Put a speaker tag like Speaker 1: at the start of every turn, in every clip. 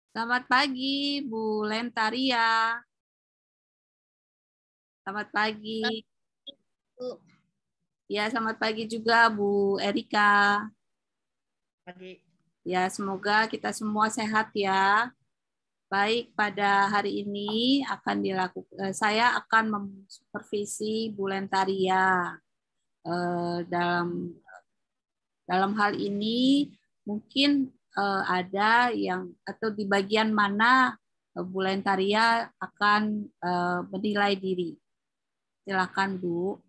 Speaker 1: Selamat pagi, Bu Lentaria. Selamat pagi.
Speaker 2: Bu.
Speaker 1: Ya, selamat pagi juga, Bu Erika.
Speaker 3: Pagi.
Speaker 1: Ya, semoga kita semua sehat ya. Baik, pada hari ini saya akan memsupervisi Bu Lentaria. Dalam hal ini mungkin ada yang atau di bagian mana Bu Lentaria akan menilai diri. Silakan Bu,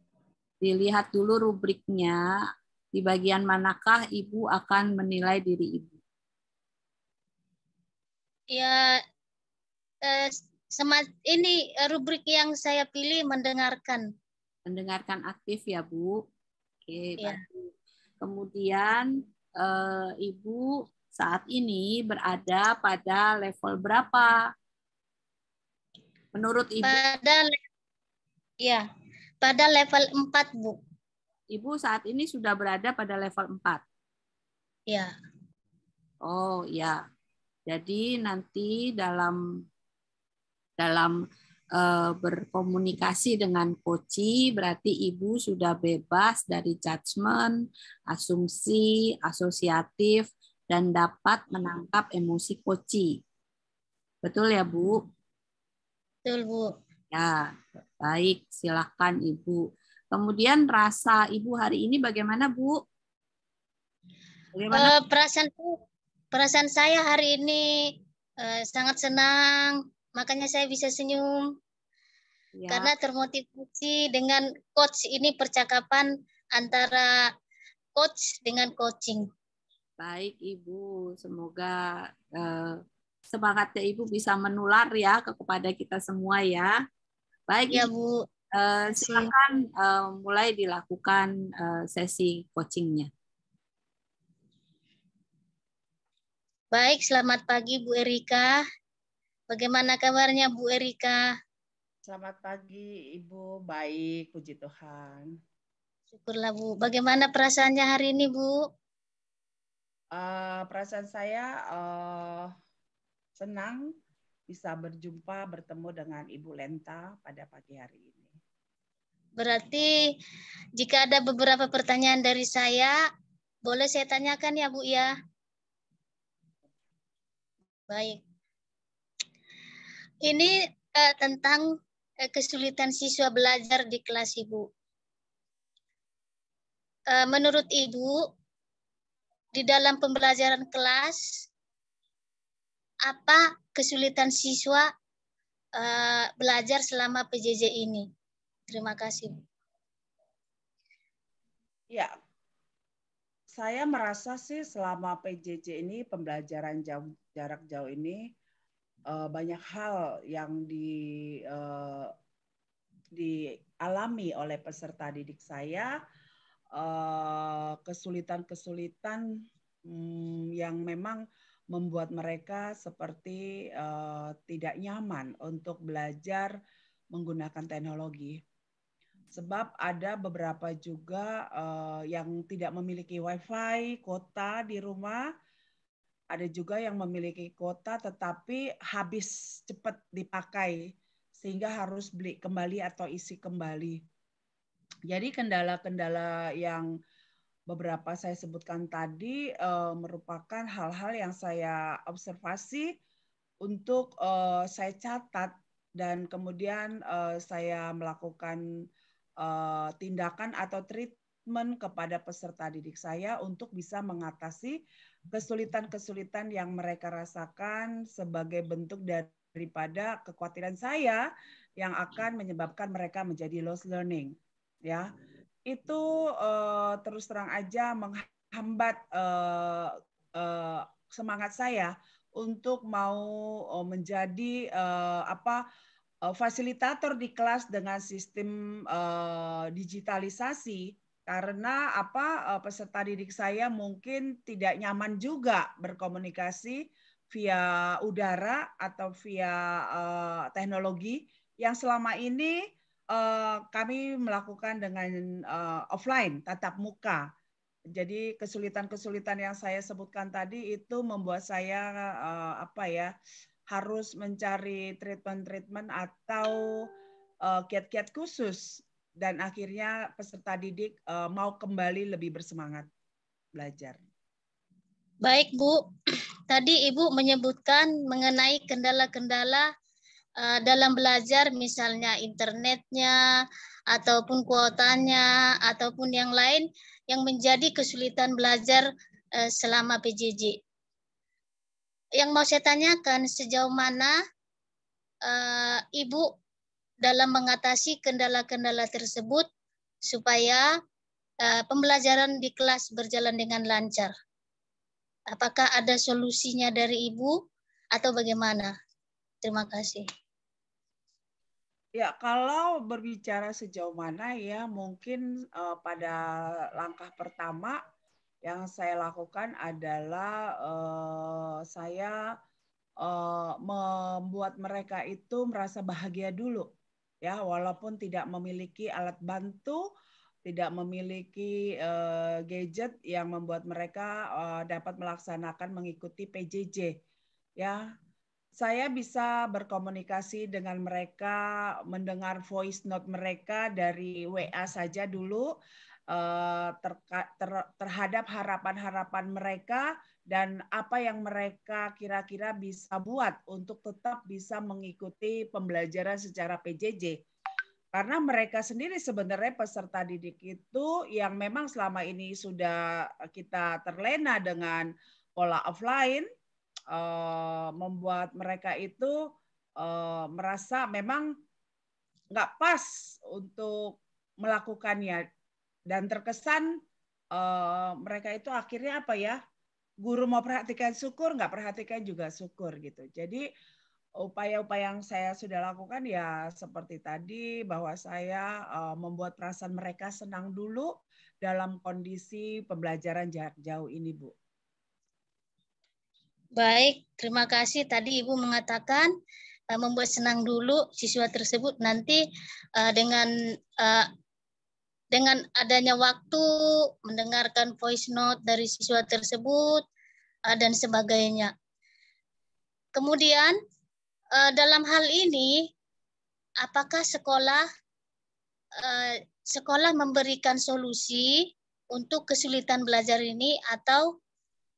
Speaker 1: dilihat dulu rubriknya. Di bagian manakah Ibu akan menilai diri Ibu?
Speaker 2: Ya, ini rubrik yang saya pilih mendengarkan.
Speaker 1: Mendengarkan aktif ya Bu. Oke,
Speaker 2: Ya.
Speaker 1: baik. Kemudian Ibu saat ini berada pada level berapa? Menurut Ibu?
Speaker 2: Pada level 4, Bu.
Speaker 1: Ibu saat ini sudah berada pada level 4.
Speaker 2: Ya.
Speaker 1: Oh, ya. Jadi nanti dalam berkomunikasi dengan coach, berarti Ibu sudah bebas dari judgement, asumsi, asosiatif, dan dapat menangkap emosi coach. Betul ya, Bu?
Speaker 2: Betul, Bu.
Speaker 1: Ya, baik. Silakan Ibu. Kemudian rasa Ibu hari ini bagaimana, Bu? Bagaimana?
Speaker 2: Perasaan saya hari ini sangat senang, makanya saya bisa senyum.
Speaker 1: Ya.
Speaker 2: Karena termotivasi dengan coach ini, percakapan antara coach dengan coaching.
Speaker 1: Baik Ibu, semoga semangatnya Ibu bisa menular ya kepada kita semua ya. Baik
Speaker 2: ya,
Speaker 1: Ibu,
Speaker 2: Bu.
Speaker 1: silakan mulai dilakukan sesi coachingnya.
Speaker 2: Baik, selamat pagi Bu Erika. Bagaimana kabarnya Bu Erika?
Speaker 3: Selamat pagi Ibu, baik, puji Tuhan.
Speaker 2: Syukurlah Bu. Bagaimana perasaannya hari ini Bu?
Speaker 3: Perasaan saya senang bisa bertemu dengan Ibu Lenta pada pagi hari ini.
Speaker 2: Berarti jika ada beberapa pertanyaan dari saya, boleh saya tanyakan ya Bu ya? Baik. Ini tentang kesulitan siswa belajar di kelas Ibu. Menurut Ibu, di dalam pembelajaran kelas, apa kesulitan siswa belajar selama PJJ ini? Terima kasih.
Speaker 3: Ya, saya merasa sih selama PJJ ini, pembelajaran jarak jauh ini, banyak hal yang dialami oleh peserta didik saya, kesulitan-kesulitan yang memang membuat mereka seperti tidak nyaman untuk belajar menggunakan teknologi. Sebab ada beberapa juga yang tidak memiliki WiFi, kuota di rumah. Ada juga yang memiliki kuota tetapi habis cepat dipakai sehingga harus beli kembali atau isi kembali. Jadi kendala-kendala yang beberapa saya sebutkan tadi merupakan hal-hal yang saya observasi untuk saya catat dan kemudian saya melakukan tindakan atau treatment kepada peserta didik saya untuk bisa mengatasi kesulitan-kesulitan yang mereka rasakan sebagai bentuk daripada kekhawatiran saya yang akan menyebabkan mereka menjadi lost learning. Ya, itu terus terang aja menghambat semangat saya untuk mau menjadi fasilitator di kelas dengan sistem digitalisasi, karena peserta didik saya mungkin tidak nyaman juga berkomunikasi via udara atau via teknologi yang selama ini kami melakukan dengan offline, tatap muka. Jadi kesulitan-kesulitan yang saya sebutkan tadi itu membuat saya harus mencari treatment-treatment atau kiat-kiat khusus, dan akhirnya peserta didik mau kembali lebih bersemangat belajar.
Speaker 2: Baik, Bu. Tadi Ibu menyebutkan mengenai kendala-kendala dalam belajar, misalnya internetnya, ataupun kuotanya, ataupun yang lain yang menjadi kesulitan belajar selama PJJ. Yang mau saya tanyakan, sejauh mana Ibu dalam mengatasi kendala-kendala tersebut supaya pembelajaran di kelas berjalan dengan lancar? Apakah ada solusinya dari Ibu atau bagaimana? Terima kasih.
Speaker 3: Ya, kalau berbicara sejauh mana ya, mungkin pada langkah pertama yang saya lakukan adalah saya membuat mereka itu merasa bahagia dulu, ya, walaupun tidak memiliki alat bantu, tidak memiliki gadget yang membuat mereka dapat melaksanakan mengikuti PJJ, ya. Saya bisa berkomunikasi dengan mereka, mendengar voice note mereka dari WA saja dulu, terhadap harapan-harapan mereka dan apa yang mereka kira-kira bisa buat untuk tetap bisa mengikuti pembelajaran secara PJJ. Karena mereka sendiri sebenarnya peserta didik itu yang memang selama ini sudah kita terlena dengan pola offline, membuat mereka itu merasa memang nggak pas untuk melakukannya, dan terkesan mereka itu akhirnya apa ya, guru mau perhatikan syukur, nggak perhatikan juga syukur gitu. Jadi upaya-upaya yang saya sudah lakukan ya seperti tadi, bahwa saya membuat perasaan mereka senang dulu dalam kondisi pembelajaran jarak jauh ini, Bu.
Speaker 2: Baik, terima kasih. Tadi Ibu mengatakan membuat senang dulu siswa tersebut, nanti dengan adanya waktu mendengarkan voice note dari siswa tersebut dan sebagainya. Kemudian dalam hal ini, apakah sekolah memberikan solusi untuk kesulitan belajar ini, atau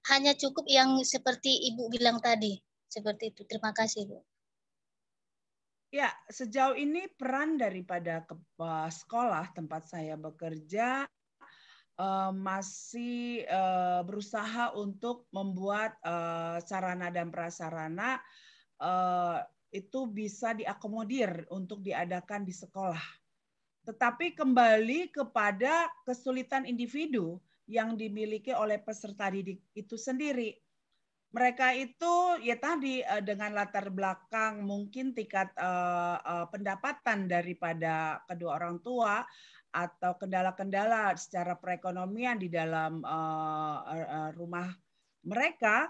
Speaker 2: hanya cukup yang seperti Ibu bilang tadi? Seperti itu. Terima kasih, Bu.
Speaker 3: Ya, sejauh ini peran daripada sekolah tempat saya bekerja masih berusaha untuk membuat sarana dan prasarana itu bisa diakomodir untuk diadakan di sekolah. Tetapi kembali kepada kesulitan individu yang dimiliki oleh peserta didik itu sendiri. Mereka itu ya tadi dengan latar belakang mungkin tingkat pendapatan daripada kedua orang tua atau kendala-kendala secara perekonomian di dalam rumah mereka,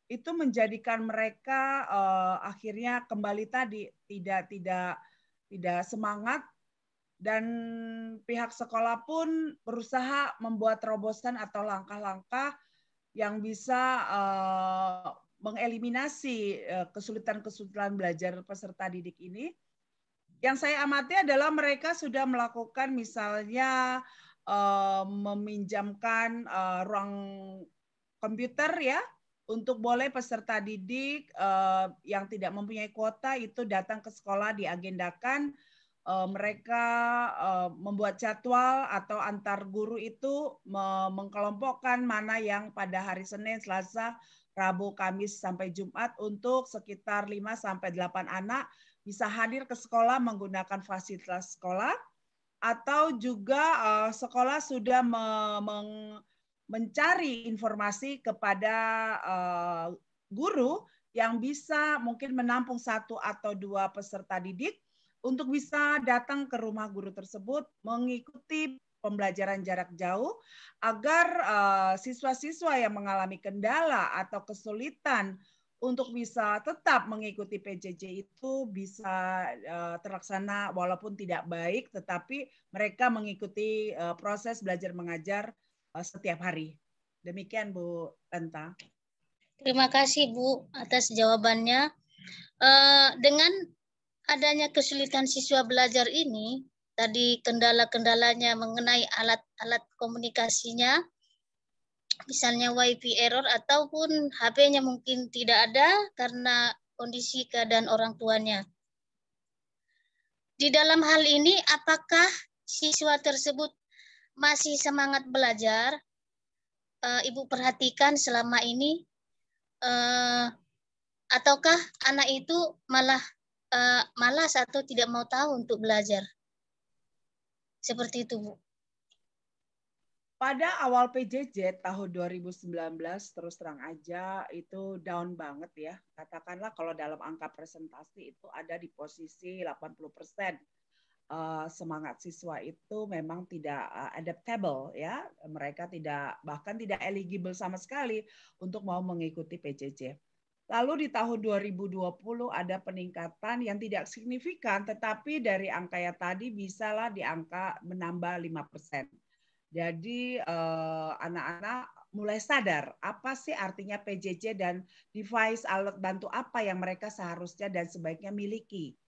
Speaker 3: itu menjadikan mereka akhirnya kembali tadi tidak semangat, dan pihak sekolah pun berusaha membuat terobosan atau langkah-langkah yang bisa mengeliminasi kesulitan-kesulitan belajar peserta didik ini. Yang saya amati adalah mereka sudah melakukan misalnya meminjamkan ruang komputer ya, untuk boleh peserta didik yang tidak mempunyai kuota itu datang ke sekolah, diagendakan mereka membuat jadwal atau antar guru itu mengkelompokkan mana yang pada hari Senin, Selasa, Rabu, Kamis sampai Jumat untuk sekitar 5-8 anak bisa hadir ke sekolah menggunakan fasilitas sekolah, atau juga sekolah sudah mencari informasi kepada guru yang bisa mungkin menampung 1 atau 2 peserta didik untuk bisa datang ke rumah guru tersebut mengikuti pembelajaran jarak jauh, agar siswa-siswa yang mengalami kendala atau kesulitan untuk bisa tetap mengikuti PJJ itu bisa terlaksana walaupun tidak baik, tetapi mereka mengikuti proses belajar mengajar setiap hari. Demikian Bu Lenta.
Speaker 2: Terima kasih Bu atas jawabannya. Dengan adanya kesulitan siswa belajar ini, tadi kendala-kendalanya mengenai alat-alat komunikasinya, misalnya WiFi error ataupun HP-nya mungkin tidak ada karena kondisi keadaan orang tuanya. Di dalam hal ini, apakah siswa tersebut masih semangat belajar? Ibu perhatikan selama ini, ataukah anak itu malah malas atau tidak mau tahu untuk belajar? Seperti itu, Bu.
Speaker 3: Pada awal PJJ tahun 2019, terus terang aja itu down banget ya. Katakanlah kalau dalam angka presentasi itu ada di posisi 80%. Semangat siswa itu memang tidak adaptable ya. Mereka bahkan tidak eligible sama sekali untuk mau mengikuti PJJ. Lalu di tahun 2020 ada peningkatan yang tidak signifikan, tetapi dari angka yang tadi bisalah di angka menambah 5%. Jadi anak-anak mulai sadar apa sih artinya PJJ dan device alat bantu apa yang mereka seharusnya dan sebaiknya miliki.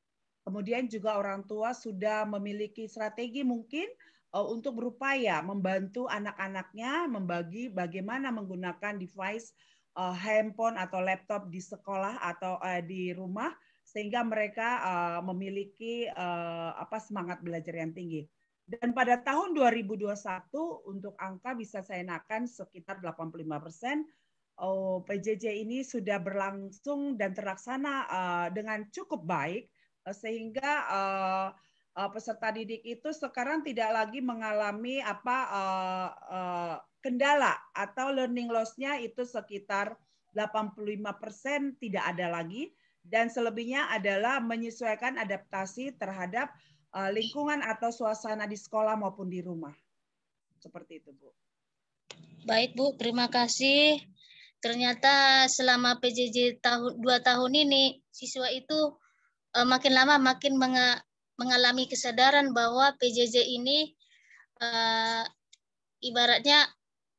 Speaker 3: Kemudian juga orang tua sudah memiliki strategi mungkin untuk berupaya membantu anak-anaknya membagi bagaimana menggunakan device handphone atau laptop di sekolah atau di rumah sehingga mereka memiliki semangat belajar yang tinggi. Dan pada tahun 2021 untuk angka bisa saya naikkan sekitar 85%. PJJ ini sudah berlangsung dan terlaksana dengan cukup baik sehingga peserta didik itu sekarang tidak lagi mengalami kendala atau learning loss-nya itu sekitar 85% tidak ada lagi dan selebihnya adalah menyesuaikan adaptasi terhadap lingkungan atau suasana di sekolah maupun di rumah. Seperti itu, Bu.
Speaker 2: Baik, Bu. Terima kasih. Ternyata selama PJJ 2 tahun ini, siswa itu makin lama makin mengalami kesadaran bahwa PJJ ini ibaratnya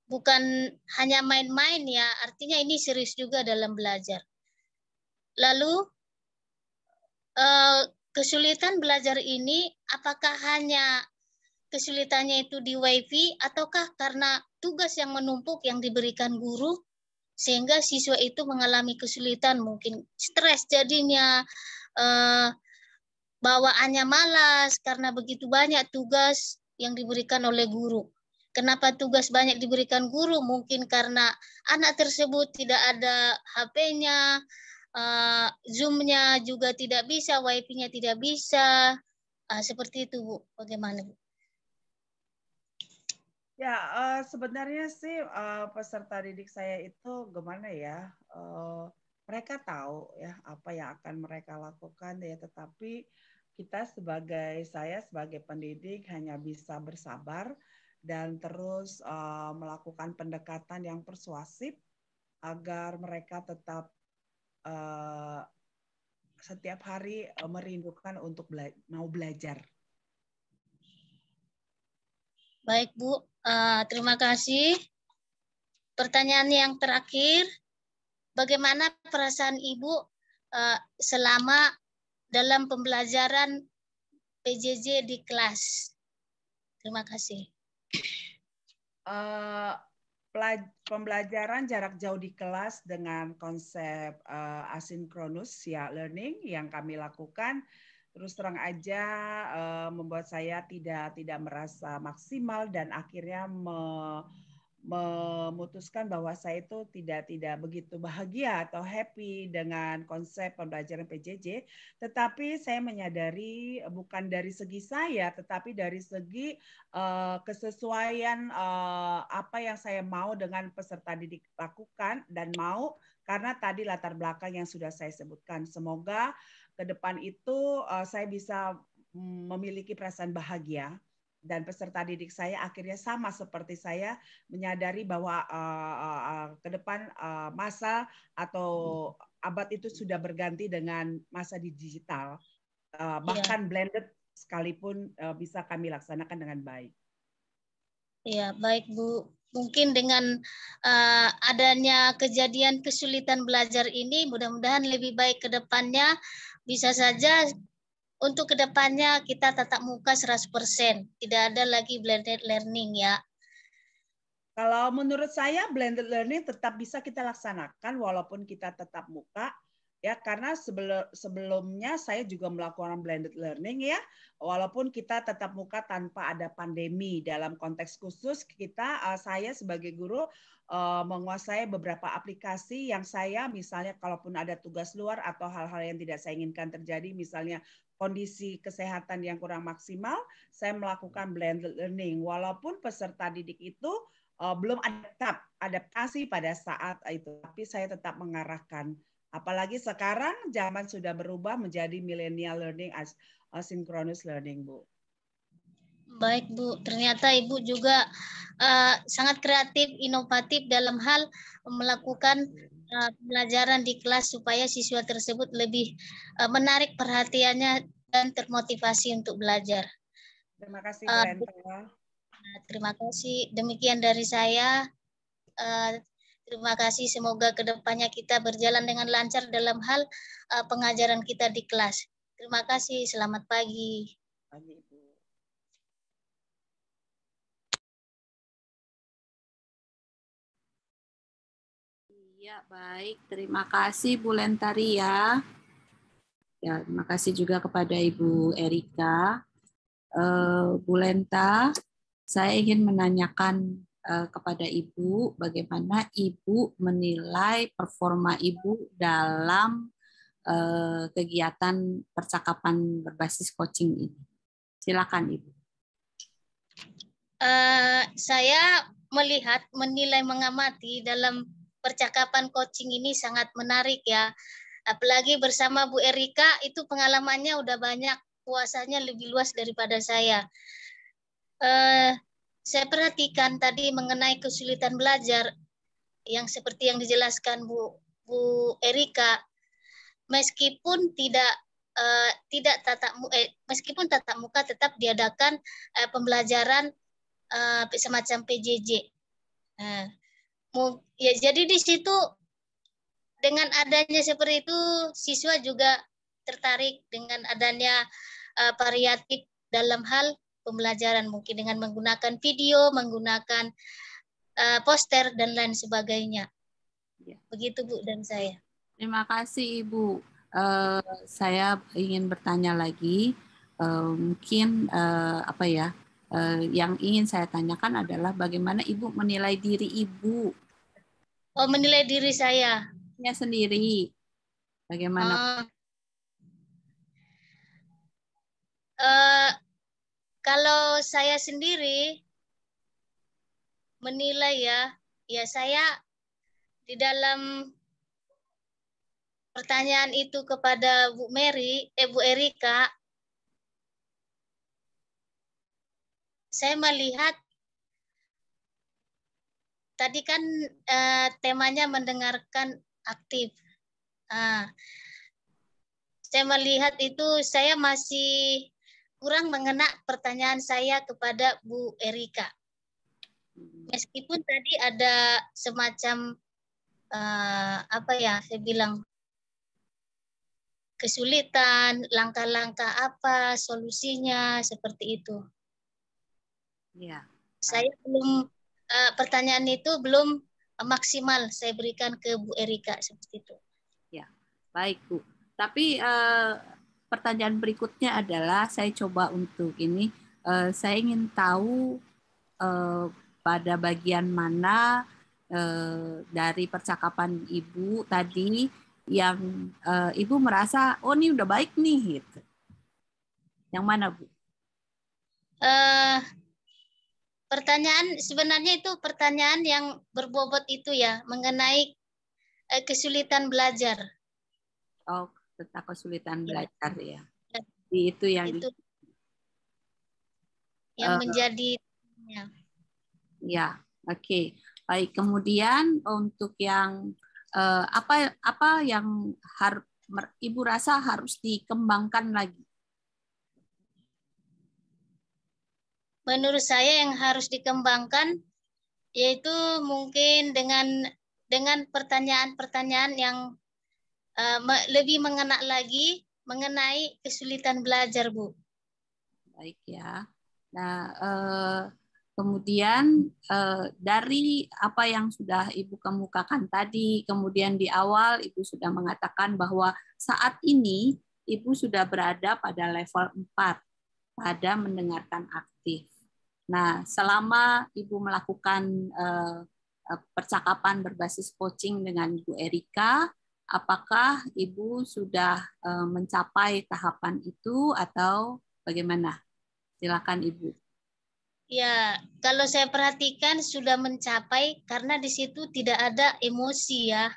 Speaker 2: bukan hanya main-main ya, artinya ini serius juga dalam belajar. Lalu kesulitan belajar ini apakah hanya kesulitannya itu di WiFi ataukah karena tugas yang menumpuk yang diberikan guru sehingga siswa itu mengalami kesulitan, mungkin stres jadinya, bawaannya malas karena begitu banyak tugas yang diberikan oleh guru. Kenapa tugas banyak diberikan guru? Mungkin karena anak tersebut tidak ada HP-nya, Zoom-nya juga tidak bisa, Wi-Fi-nya tidak bisa. Seperti itu, Bu. Bagaimana, Bu?
Speaker 3: Ya, sebenarnya sih peserta didik saya itu gimana ya, mereka tahu ya apa yang akan mereka lakukan ya, tetapi saya sebagai pendidik hanya bisa bersabar dan terus melakukan pendekatan yang persuasif agar mereka tetap setiap hari merindukan untuk mau belajar.
Speaker 2: Baik, Bu. Terima kasih. Pertanyaan yang terakhir, bagaimana perasaan Ibu selama dalam pembelajaran PJJ di kelas? Terima kasih.
Speaker 3: Pembelajaran jarak jauh di kelas dengan konsep asinkronus ya learning yang kami lakukan terus terang aja membuat saya tidak merasa maksimal dan akhirnya memutuskan bahwa saya itu tidak begitu bahagia atau happy dengan konsep pembelajaran PJJ, tetapi saya menyadari bukan dari segi saya, tetapi dari segi kesesuaian apa yang saya mau dengan peserta didik lakukan dan mau karena tadi latar belakang yang sudah saya sebutkan. Semoga ke depan itu saya bisa memiliki perasaan bahagia dan peserta didik saya akhirnya sama seperti saya menyadari bahwa ke depan masa atau abad itu sudah berganti dengan masa digital, bahkan blended sekalipun bisa kami laksanakan dengan baik.
Speaker 2: Iya, baik Bu. mungkin dengan adanya kejadian kesulitan belajar ini, mudah-mudahan lebih baik ke depannya. Bisa saja untuk ke depannya kita tatap muka 100%, tidak ada lagi blended learning ya.
Speaker 3: Kalau menurut saya blended learning tetap bisa kita laksanakan walaupun kita tetap muka. Ya, karena sebelumnya saya juga melakukan blended learning ya, walaupun kita tetap muka tanpa ada pandemi. Dalam konteks khusus saya sebagai guru menguasai beberapa aplikasi yang saya misalnya kalaupun ada tugas luar atau hal-hal yang tidak saya inginkan terjadi, misalnya kondisi kesehatan yang kurang maksimal, saya melakukan blended learning. Walaupun peserta didik itu belum adaptasi pada saat itu, tapi saya tetap mengarahkan. Apalagi sekarang zaman sudah berubah menjadi millennial learning as asynchronous learning, Bu.
Speaker 2: Baik, Bu. Ternyata Ibu juga sangat kreatif, inovatif dalam hal melakukan pelajaran di kelas supaya siswa tersebut lebih menarik perhatiannya dan termotivasi untuk belajar.
Speaker 3: Terima kasih, Bu Lenta.
Speaker 2: Terima kasih. Demikian dari saya. Terima kasih. Semoga kedepannya kita berjalan dengan lancar dalam hal pengajaran kita di kelas. Terima kasih. Selamat pagi.
Speaker 3: Pagi, Bu.
Speaker 1: Iya, baik. Terima kasih Bu Lentaria. Ya, terima kasih juga kepada Ibu Erika. Bu Lenta, saya ingin menanyakan kepada Ibu bagaimana Ibu menilai performa Ibu dalam kegiatan percakapan berbasis coaching ini. Silakan Ibu.
Speaker 2: Saya menilai, mengamati dalam percakapan coaching ini sangat menarik ya. Apalagi bersama Bu Erika itu pengalamannya udah banyak, puasanya lebih luas daripada saya. Saya perhatikan tadi mengenai kesulitan belajar yang seperti yang dijelaskan Bu Erika, meskipun meskipun tatap muka tetap diadakan pembelajaran semacam PJJ. Ya, jadi di situ dengan adanya seperti itu siswa juga tertarik dengan adanya variatif dalam hal pembelajaran, mungkin dengan menggunakan video, menggunakan poster dan lain sebagainya. Ya. Begitu Bu dan saya.
Speaker 1: Terima kasih Ibu. Saya ingin bertanya lagi, mungkin yang ingin saya tanyakan adalah bagaimana Ibu menilai diri Ibu?
Speaker 2: Oh, menilai diri saya
Speaker 1: sendiri. Bagaimana?
Speaker 2: Kalau saya sendiri menilai ya saya di dalam pertanyaan itu kepada Bu Erika, saya melihat tadi kan temanya mendengarkan aktif. Saya melihat itu saya masih kurang mengena pertanyaan saya kepada Bu Erika. Meskipun tadi ada semacam saya bilang kesulitan, langkah-langkah apa, solusinya seperti itu.
Speaker 1: Ya.
Speaker 2: Saya belum pertanyaan itu belum maksimal saya berikan ke Bu Erika seperti itu.
Speaker 1: Ya, baik Bu. Tapi pertanyaan berikutnya adalah saya coba untuk ini, saya ingin tahu pada bagian mana dari percakapan Ibu tadi yang Ibu merasa, oh ini udah baik nih, gitu. Yang mana Bu?
Speaker 2: Pertanyaan sebenarnya itu pertanyaan yang berbobot itu ya, mengenai kesulitan belajar.
Speaker 1: Oh, tentang kesulitan belajar ya. Itu yang
Speaker 2: menjadi
Speaker 1: ya, oke. Baik, kemudian untuk yang apa yang Ibu rasa harus dikembangkan lagi?
Speaker 2: Menurut saya yang harus dikembangkan Yaitu mungkin dengan pertanyaan-pertanyaan yang lebih mengena lagi mengenai kesulitan belajar, Bu.
Speaker 1: Baik ya. Nah, kemudian dari apa yang sudah Ibu kemukakan tadi, kemudian di awal Ibu sudah mengatakan bahwa saat ini Ibu sudah berada pada level 4, pada mendengarkan aktif. Nah, selama Ibu melakukan percakapan berbasis coaching dengan Bu Erika, apakah Ibu sudah mencapai tahapan itu atau bagaimana? Silakan Ibu.
Speaker 2: Ya, kalau saya perhatikan sudah mencapai karena di situ tidak ada emosi ya.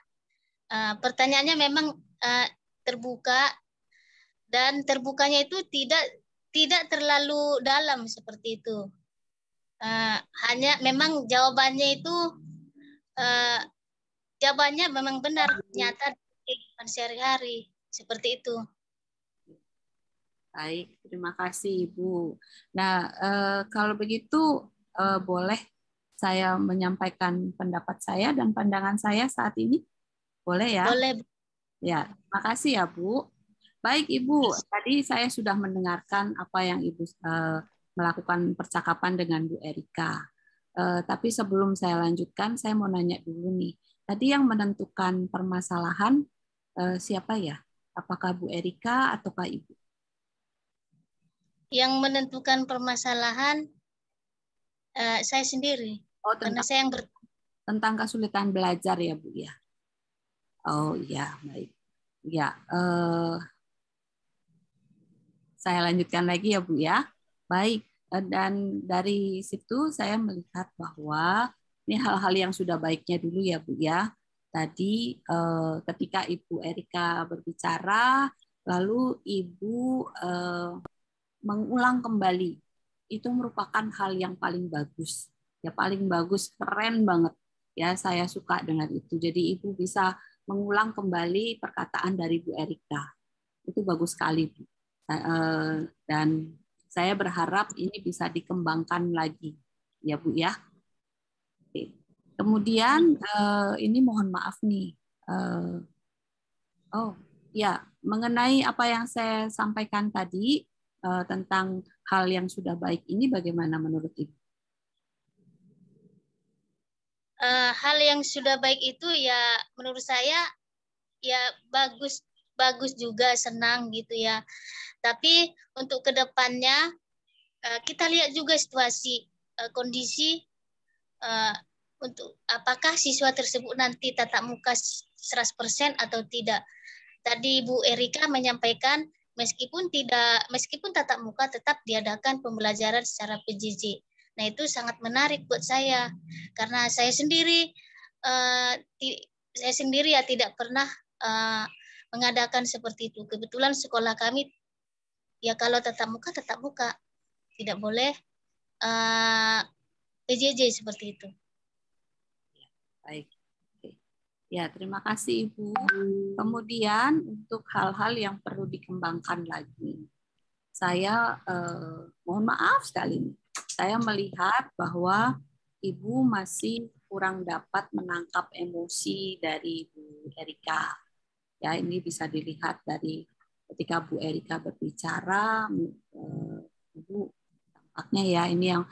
Speaker 2: Pertanyaannya memang terbuka dan terbukanya itu tidak terlalu dalam seperti itu. Hanya memang jawabannya itu jawabannya memang benar nyata di kehidupan sehari-hari seperti itu.
Speaker 1: Baik, terima kasih Ibu. Nah, kalau begitu boleh saya menyampaikan pendapat saya dan pandangan saya saat ini? Boleh ya?
Speaker 2: Boleh.
Speaker 1: Ya, terima kasih ya Bu. Baik Ibu, tadi saya sudah mendengarkan apa yang Ibu melakukan percakapan dengan Bu Erika. Tapi sebelum saya lanjutkan, saya mau nanya dulu nih. Tadi yang menentukan permasalahan siapa ya? Apakah Bu Erika ataukah Ibu?
Speaker 2: Yang menentukan permasalahan saya sendiri.
Speaker 1: Oh,
Speaker 2: Karena saya yang
Speaker 1: tentang kesulitan belajar ya Bu ya. Oh iya, baik. Ya, saya lanjutkan lagi ya Bu ya. Baik, dan dari situ saya melihat bahwa ini hal-hal yang sudah baiknya dulu ya Bu ya. Tadi ketika Ibu Erika berbicara, lalu Ibu mengulang kembali, itu merupakan hal yang paling bagus. Ya paling bagus, keren banget. Ya, saya suka dengan itu. Jadi Ibu bisa mengulang kembali perkataan dari Bu Erika. Itu bagus sekali, Bu. Dan saya berharap ini bisa dikembangkan lagi, ya Bu ya. Oke. Kemudian ini mohon maaf nih. Oh ya, mengenai apa yang saya sampaikan tadi tentang hal yang sudah baik ini, bagaimana menurut Ibu?
Speaker 2: hal yang sudah baik itu ya menurut saya ya bagus juga, senang gitu ya. Tapi untuk kedepannya kita lihat juga situasi kondisi untuk apakah siswa tersebut nanti tatap muka 100% atau tidak. Tadi Bu Erika menyampaikan meskipun tatap muka tetap diadakan pembelajaran secara PJJ. Nah, itu sangat menarik buat saya karena saya sendiri ya tidak pernah mengadakan seperti itu. Kebetulan sekolah kami ya kalau tatap muka, tidak boleh PJJ seperti itu.
Speaker 1: Baik. Ya, terima kasih Ibu. Kemudian untuk hal-hal yang perlu dikembangkan lagi, saya mohon maaf sekali, saya melihat bahwa Ibu masih kurang dapat menangkap emosi dari Bu Erika. Ya, ini bisa dilihat dari ketika Bu Erika berbicara, Ibu tampaknya ya ini yang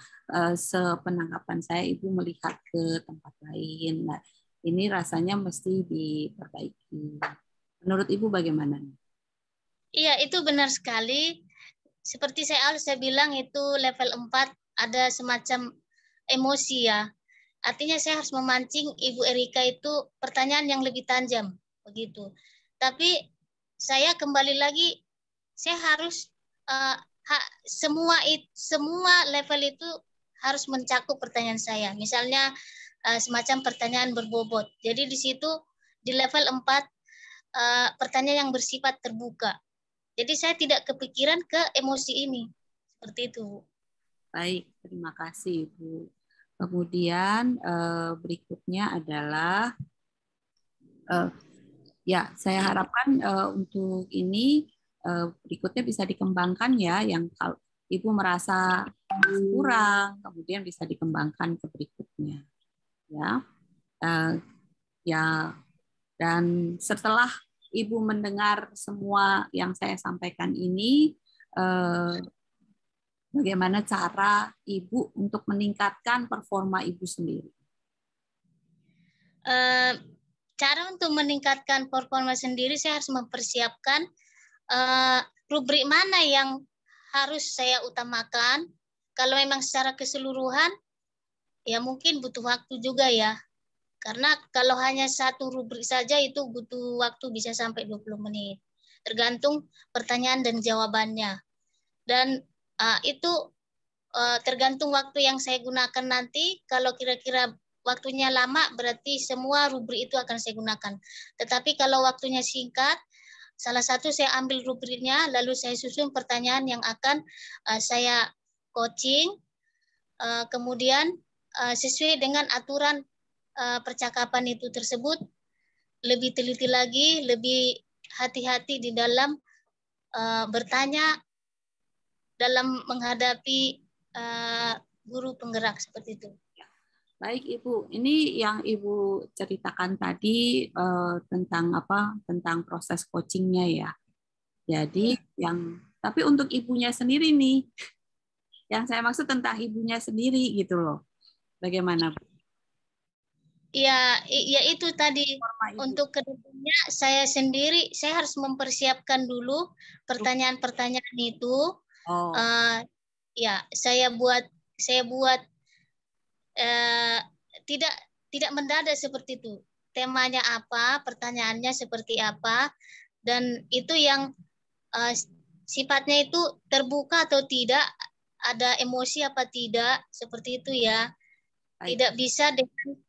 Speaker 1: sepenangkapan saya Ibu melihat ke tempat lain. Nah, ini rasanya mesti diperbaiki. Menurut Ibu bagaimana?
Speaker 2: Iya, itu benar sekali. Seperti saya bilang itu level 4 ada semacam emosi ya. Artinya saya harus memancing Ibu Erika itu pertanyaan yang lebih tajam begitu. Tapi saya kembali lagi saya harus semua level itu harus mencakup pertanyaan saya. Misalnya semacam pertanyaan berbobot. Jadi di situ di level 4 pertanyaan yang bersifat terbuka. Jadi saya tidak kepikiran ke emosi ini. Seperti itu.
Speaker 1: Baik, terima kasih Bu. Kemudian berikutnya adalah ya saya harapkan untuk ini berikutnya bisa dikembangkan ya, yang kalau Ibu merasa kurang, kemudian bisa dikembangkan ke berikutnya. ya. Ya, dan setelah Ibu mendengar semua yang saya sampaikan ini, bagaimana cara Ibu untuk meningkatkan performa Ibu sendiri?
Speaker 2: Cara untuk meningkatkan performa sendiri, saya harus mempersiapkan rubrik mana yang harus saya utamakan. Kalau memang secara keseluruhan, ya mungkin butuh waktu juga ya. Karena kalau hanya satu rubrik saja itu butuh waktu bisa sampai 20 menit. Tergantung pertanyaan dan jawabannya. Dan itu tergantung waktu yang saya gunakan nanti. Kalau kira-kira waktunya lama, berarti semua rubrik itu akan saya gunakan. Tetapi kalau waktunya singkat, salah satu saya ambil rubriknya, lalu saya susun pertanyaan yang akan saya coaching, kemudian sesuai dengan aturan percakapan itu tersebut, lebih teliti lagi, lebih hati-hati di dalam bertanya dalam menghadapi guru penggerak seperti itu.
Speaker 1: Baik Ibu, ini yang Ibu ceritakan tadi tentang apa? Tentang proses coachingnya ya. Jadi tapi untuk ibunya sendiri nih, yang saya maksud tentang ibunya sendiri gitu loh. Bagaimana Bu?
Speaker 2: Ya itu tadi, untuk kedepannya saya sendiri, saya harus mempersiapkan dulu pertanyaan-pertanyaan itu. Ya, saya buat tidak mendadak seperti itu. Temanya apa, pertanyaannya seperti apa, dan itu yang sifatnya itu terbuka atau tidak, ada emosi apa tidak, seperti itu ya. Tidak bisa dengan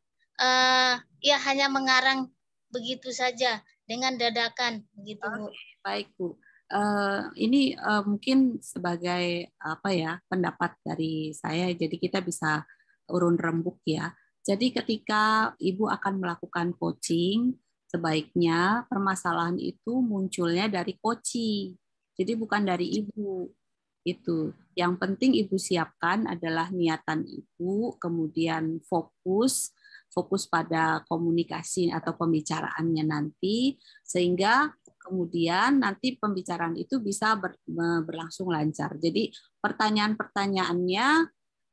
Speaker 2: ya hanya mengarang begitu saja dengan dadakan begitu Bu.
Speaker 1: Baik Bu. Ini mungkin sebagai apa ya, pendapat dari saya, jadi kita bisa urun rembuk ya. Jadi ketika Ibu akan melakukan coaching, sebaiknya permasalahan itu munculnya dari coaching. Jadi bukan dari Ibu. Itu. Yang penting Ibu siapkan adalah niatan Ibu, kemudian fokus pada komunikasi atau pembicaraannya nanti, sehingga kemudian nanti pembicaraan itu bisa berlangsung lancar. Jadi pertanyaan-pertanyaannya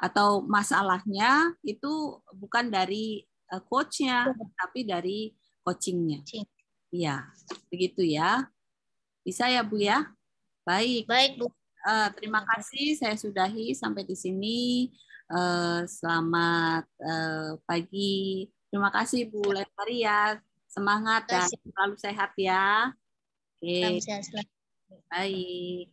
Speaker 1: atau masalahnya itu bukan dari coachnya, tapi dari coachingnya. Iya, begitu ya. Bisa ya Bu ya? Baik.
Speaker 2: Baik Bu.
Speaker 1: Terima kasih, saya sudahi sampai di sini. Selamat pagi. Terima kasih Bu Lestaria. Semangat dan selalu sehat ya. Oke.
Speaker 2: Salam sehat selalu.
Speaker 1: Baik.